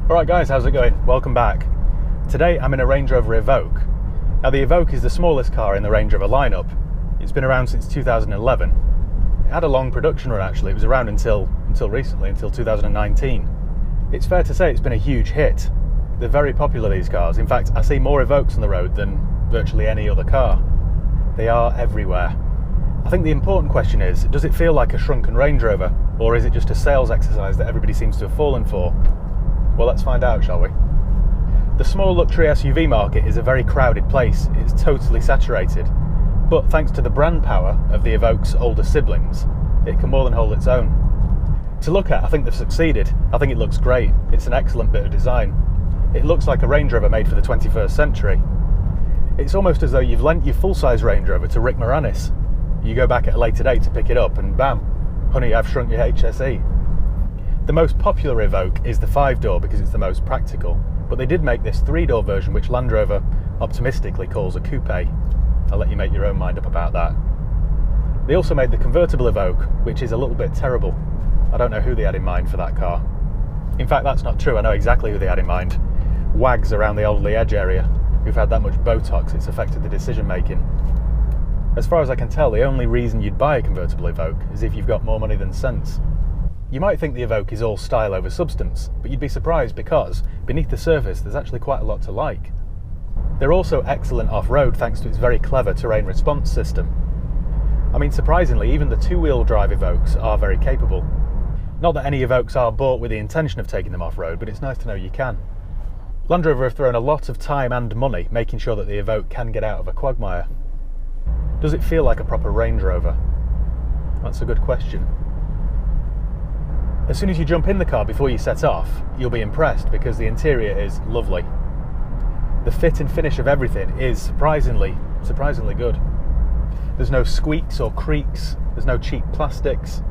Alright guys, how's it going? Welcome back. Today I'm in a Range Rover Evoque. Now the Evoque is the smallest car in the Range Rover lineup. It's been around since 2011. It had a long production run actually, it was around until recently, until 2019. It's fair to say it's been a huge hit. They're very popular, these cars. In fact, I see more Evoques on the road than virtually any other car. They are everywhere. I think the important question is, does it feel like a shrunken Range Rover, or is it just a sales exercise that everybody seems to have fallen for? Well, let's find out, shall we? The small luxury SUV market is a very crowded place. It's totally saturated. But thanks to the brand power of the Evoque's older siblings, it can more than hold its own. To look at, I think they've succeeded. I think it looks great. It's an excellent bit of design. It looks like a Range Rover made for the 21st century. It's almost as though you've lent your full-size Range Rover to Rick Moranis. You go back at a later date to pick it up and bam, honey, I've shrunk your HSE. The most popular Evoque is the 5-door because it's the most practical, but they did make this 3-door version which Land Rover optimistically calls a coupe. I'll let you make your own mind up about that. They also made the convertible Evoque, which is a little bit terrible. I don't know who they had in mind for that car. In fact, that's not true, I know exactly who they had in mind. Wags around the Alderley Edge area, who've had that much Botox it's affected the decision making. As far as I can tell, the only reason you'd buy a convertible Evoque is if you've got more money than sense. You might think the Evoque is all style over substance, but you'd be surprised because, beneath the surface, there's actually quite a lot to like. They're also excellent off-road thanks to its very clever terrain response system. I mean, surprisingly, even the two-wheel drive Evoques are very capable. Not that any Evoques are bought with the intention of taking them off-road, but it's nice to know you can. Land Rover have thrown a lot of time and money making sure that the Evoque can get out of a quagmire. Does it feel like a proper Range Rover? That's a good question. As soon as you jump in the car before you set off, you'll be impressed because the interior is lovely. The fit and finish of everything is surprisingly good. There's no squeaks or creaks, there's no cheap plastics,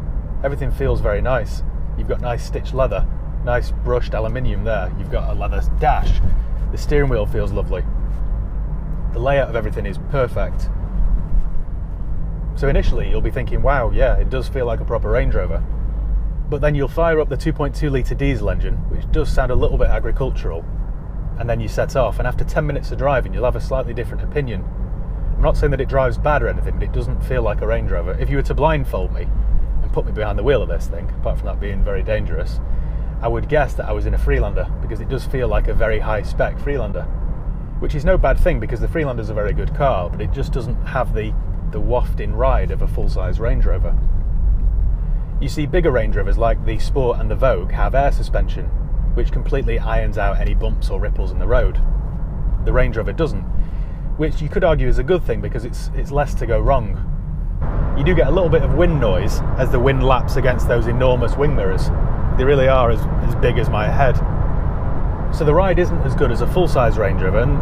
everything feels very nice. You've got nice stitched leather, nice brushed aluminium there, you've got a leather dash, the steering wheel feels lovely. The layout of everything is perfect. So initially you'll be thinking, wow, yeah, it does feel like a proper Range Rover. But then you'll fire up the 2.2 litre diesel engine, which does sound a little bit agricultural, and then you set off, and after 10 minutes of driving you'll have a slightly different opinion. I'm not saying that it drives bad or anything, but it doesn't feel like a Range Rover. If you were to blindfold me and put me behind the wheel of this thing, apart from that being very dangerous, I would guess that I was in a Freelander, because it does feel like a very high-spec Freelander. Which is no bad thing, because the Freelander's a very good car, but it just doesn't have the wafting ride of a full-size Range Rover. You see bigger Range Rovers like the Sport and the Vogue have air suspension, which completely irons out any bumps or ripples in the road. The Range Rover doesn't, which you could argue is a good thing because it's less to go wrong. You do get a little bit of wind noise as the wind laps against those enormous wing mirrors. They really are as big as my head. So the ride isn't as good as a full-size Range Rover, and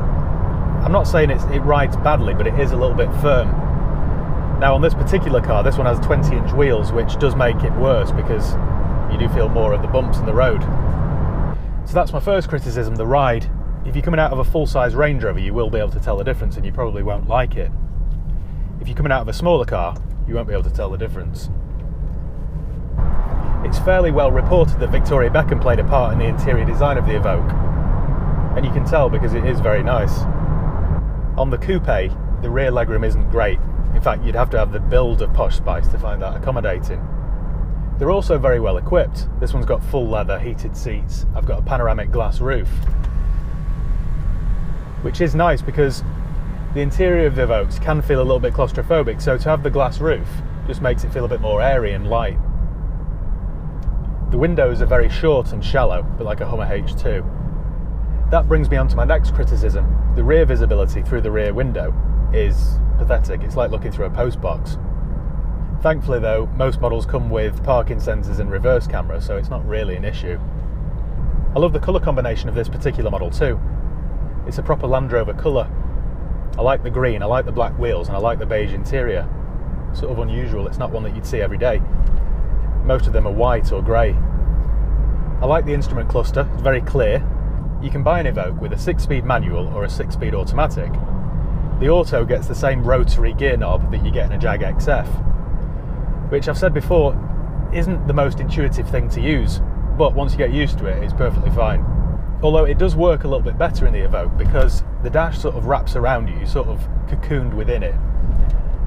I'm not saying it rides badly, but it is a little bit firm. Now on this particular car, this one has 20-inch wheels, which does make it worse because you do feel more of the bumps in the road. So that's my first criticism, the ride. If you're coming out of a full-size Range Rover, you will be able to tell the difference and you probably won't like it. If you're coming out of a smaller car, you won't be able to tell the difference. It's fairly well reported that Victoria Beckham played a part in the interior design of the Evoque, and you can tell because it is very nice. On the coupe, the rear legroom isn't great. In fact, you'd have to have the build of Posh Spice to find that accommodating. They're also very well equipped. This one's got full leather, heated seats. I've got a panoramic glass roof, which is nice because the interior of the Evoques can feel a little bit claustrophobic, so to have the glass roof just makes it feel a bit more airy and light. The windows are very short and shallow, but like a Hummer H2. That brings me on to my next criticism. The rear visibility through the rear window is pathetic. It's like looking through a postbox. Thankfully though, most models come with parking sensors and reverse camera, so it's not really an issue. I love the colour combination of this particular model too. It's a proper Land Rover colour. I like the green, I like the black wheels, and I like the beige interior. Sort of unusual, it's not one that you'd see every day. Most of them are white or grey. I like the instrument cluster, it's very clear. You can buy an Evoque with a 6-speed manual or a 6-speed automatic. The auto gets the same rotary gear knob that you get in a Jag XF, which I've said before isn't the most intuitive thing to use, but once you get used to it, it's perfectly fine. Although it does work a little bit better in the Evoque because the dash sort of wraps around you, you're sort of cocooned within it.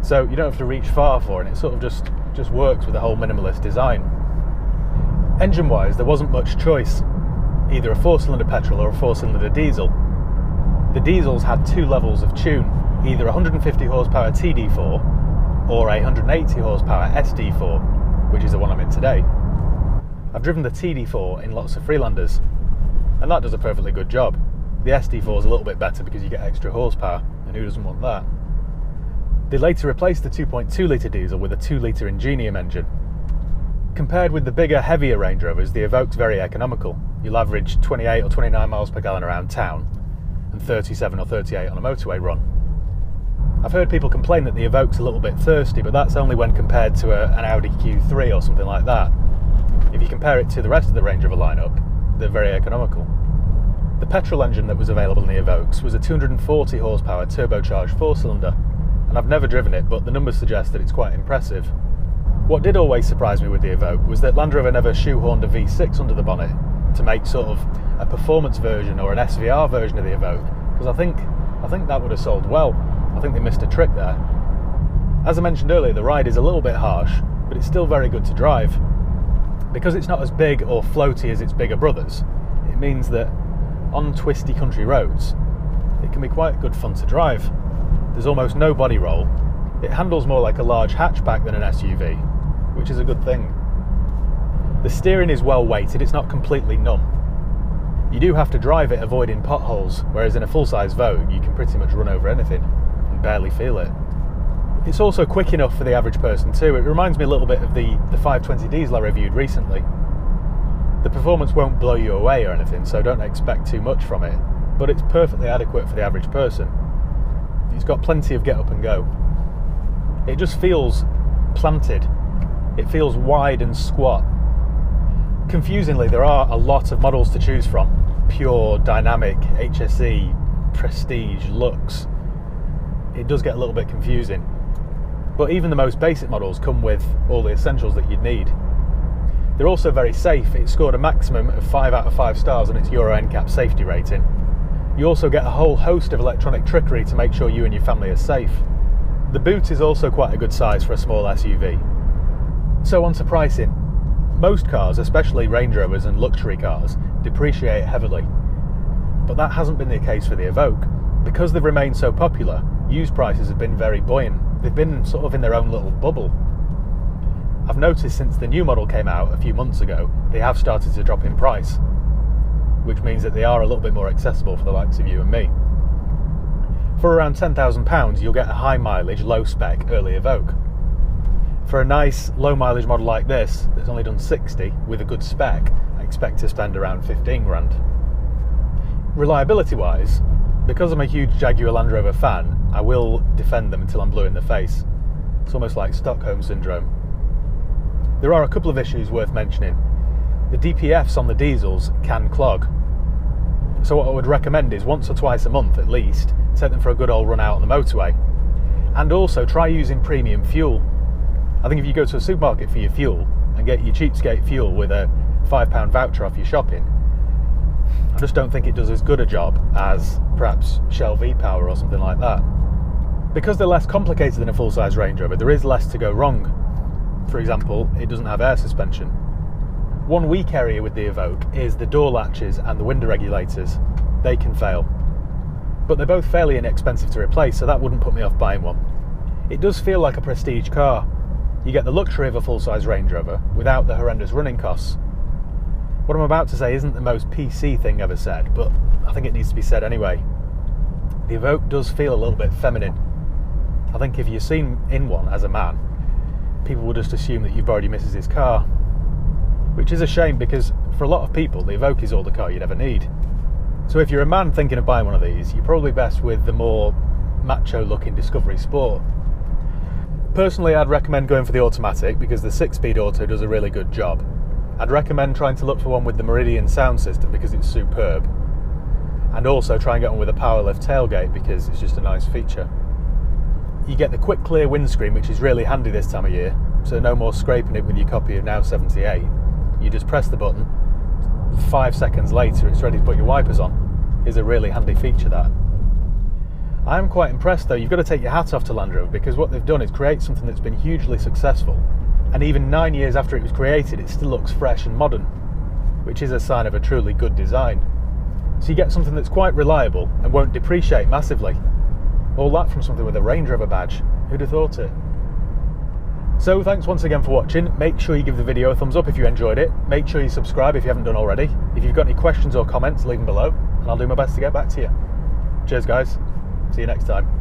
So you don't have to reach far for it, and it sort of just works with the whole minimalist design. Engine-wise, there wasn't much choice, either a 4-cylinder petrol or a 4-cylinder diesel. The diesels had 2 levels of tune, either 150 horsepower TD4 or a 180 horsepower SD4, which is the one I'm in today. I've driven the TD4 in lots of Freelanders, and that does a perfectly good job. The SD4 is a little bit better because you get extra horsepower, and who doesn't want that? They later replaced the 2.2 litre diesel with a 2 litre Ingenium engine. Compared with the bigger, heavier Range Rovers, the Evoque's very economical. You'll average 28 or 29 miles per gallon around town, and 37 or 38 on a motorway run. I've heard people complain that the Evoque's a little bit thirsty, but that's only when compared to an Audi Q3 or something like that. If you compare it to the rest of the Range Rover lineup, they're very economical. The petrol engine that was available in the Evoques was a 240 horsepower turbocharged 4-cylinder, and I've never driven it, but the numbers suggest that it's quite impressive. What did always surprise me with the Evoque was that Land Rover never shoehorned a V6 under the bonnet to make sort of a performance version or an SVR version of the Evoque, because I think that would have sold well. I think they missed a trick there. As I mentioned earlier, the ride is a little bit harsh, but it's still very good to drive. Because it's not as big or floaty as its bigger brothers, it means that on twisty country roads, it can be quite good fun to drive. There's almost no body roll. It handles more like a large hatchback than an SUV, which is a good thing. The steering is well weighted, it's not completely numb. You do have to drive it avoiding potholes, whereas in a full-size Vogue you can pretty much run over anything and barely feel it. It's also quick enough for the average person too. It reminds me a little bit of the 520 diesel I reviewed recently. The performance won't blow you away or anything, so don't expect too much from it, but it's perfectly adequate for the average person. It's got plenty of get up and go. It just feels planted. It feels wide and squat. Confusingly, there are a lot of models to choose from. Pure, dynamic, HSE, prestige, luxe. It does get a little bit confusing. But even the most basic models come with all the essentials that you'd need. They're also very safe. It scored a maximum of 5 out of 5 stars on its Euro NCAP safety rating. You also get a whole host of electronic trickery to make sure you and your family are safe. The boot is also quite a good size for a small SUV. So on to pricing. Most cars, especially Range Rovers and luxury cars, depreciate heavily. But that hasn't been the case for the Evoque. Because they've remained so popular, used prices have been very buoyant. They've been sort of in their own little bubble. I've noticed since the new model came out a few months ago, they have started to drop in price, which means that they are a little bit more accessible for the likes of you and me. For around £10,000, you'll get a high mileage, low spec early Evoque. For a nice low mileage model like this, that's only done 60 with a good spec, I expect to spend around 15 grand. Reliability wise, because I'm a huge Jaguar Land Rover fan, I will defend them until I'm blue in the face. It's almost like Stockholm Syndrome. There are a couple of issues worth mentioning. The DPFs on the diesels can clog. So what I would recommend is once or twice a month at least, take them for a good old run out on the motorway. And also try using premium fuel. I think if you go to a supermarket for your fuel and get your cheapskate fuel with a £5 voucher off your shopping, I just don't think it does as good a job as perhaps Shell V-Power or something like that. Because they're less complicated than a full-size Range Rover, there is less to go wrong. For example, it doesn't have air suspension. One weak area with the Evoque is the door latches and the window regulators. They can fail. But they're both fairly inexpensive to replace, so that wouldn't put me off buying one. It does feel like a prestige car. You get the luxury of a full-size Range Rover without the horrendous running costs. What I'm about to say isn't the most PC thing ever said, but I think it needs to be said anyway. The Evoque does feel a little bit feminine. I think if you're seen in one as a man, people will just assume that you've borrowed your missus's car. Which is a shame because for a lot of people, the Evoque is all the car you'd ever need. So if you're a man thinking of buying one of these, you're probably best with the more macho-looking Discovery Sport. Personally, I'd recommend going for the automatic because the 6-speed auto does a really good job. I'd recommend trying to look for one with the Meridian sound system because it's superb. And also try and get one with a power lift tailgate because it's just a nice feature. You get the quick clear windscreen, which is really handy this time of year, so no more scraping it with your copy of Now 78. You just press the button, 5 seconds later it's ready to put your wipers on. Is a really handy feature, that. I am quite impressed though. You've got to take your hat off to Land Rover, because what they've done is create something that's been hugely successful, and even 9 years after it was created it still looks fresh and modern, which is a sign of a truly good design. So you get something that's quite reliable and won't depreciate massively. All that from something with a Range Rover badge. Who'd have thought it? So thanks once again for watching. Make sure you give the video a thumbs up if you enjoyed it. Make sure you subscribe if you haven't done already. If you've got any questions or comments, leave them below and I'll do my best to get back to you. Cheers guys. See you next time.